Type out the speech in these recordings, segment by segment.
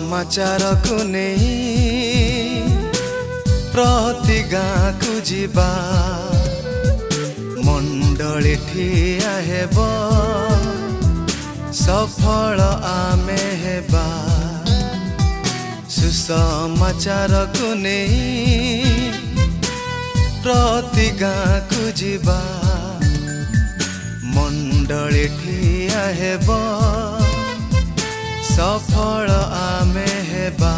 सुसमाचार को नहीं प्रति गाँ को जीवा मंडली ठिया हेब सफल आमे हेबा सुसमाचार को नहीं प्रति गाँ को जीवा मंडली ठिया हेब सफल आमे हेबा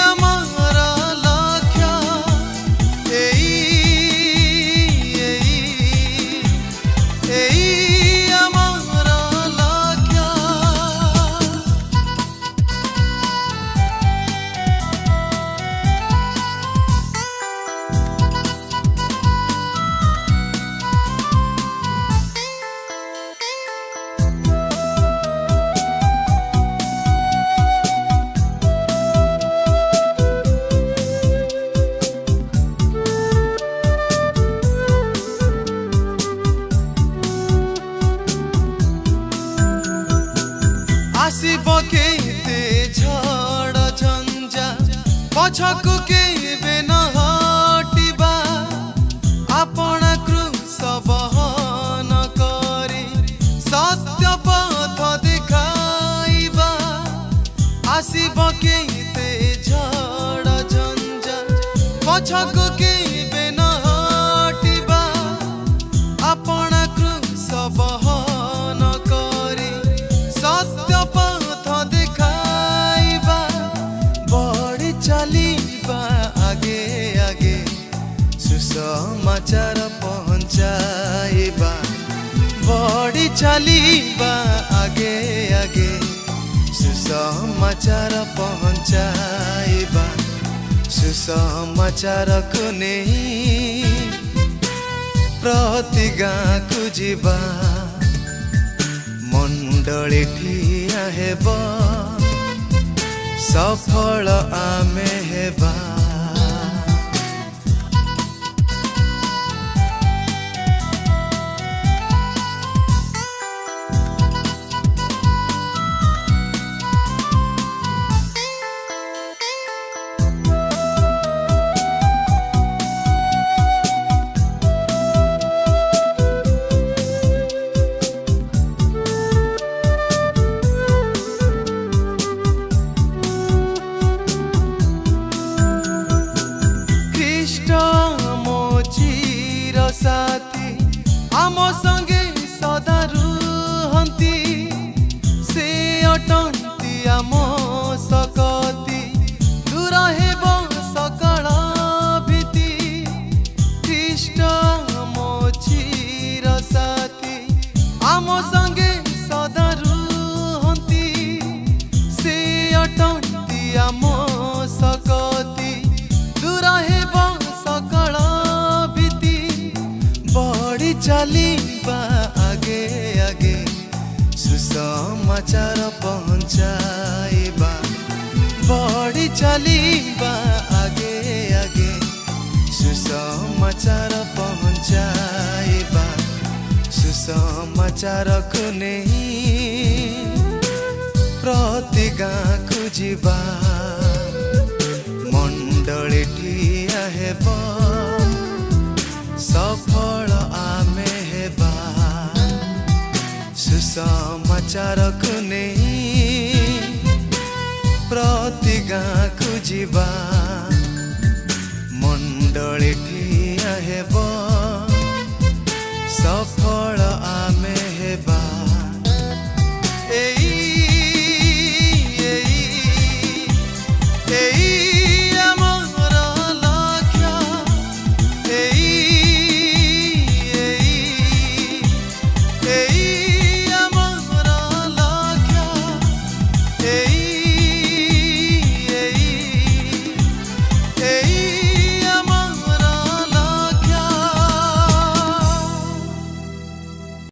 आमार लक्ष्य आमार लक्ष्य आसिब केते झड़ झंझा पछकु केबे न हटिबा आपना क्रूस बहन करी सत्य पथ देखाइबा आसिब केते झड़ झंझा पछकु केबे न हटिबा आपना क्रूस बहन करी सत्य पथ देखाइबा बढ़ी चलीबा आगे आगे सुसमाचार पहुँचाइबा बढ़ी चलीबा आगे आगे सुसमाचार पहुँचाइबा सुसमाचार को नहीं प्रति गाँ को जीवा मंडली ठिया हेब सफल आमे हेबा साथी आम संगे सदा रुहंती से अटंती आम सकती दूर हेब सकल भीति ख्रीष्ट आम चिर साथी आम संगे सदा रुहंती से अटंती आम सकती दूर हेब सकल बढ़ी चलीबा आगे आगे सुसमाचार पहुँचाइबा बढ़ी चलीबा आगे आगे सुसमाचार पहुँचाइबा सुसमाचार को नहीं प्रति गाँ को जीवा मंडली ठिया हेब सफल आमे हेबा सुसमाचार को नहीं प्रति गाँ को जीवा।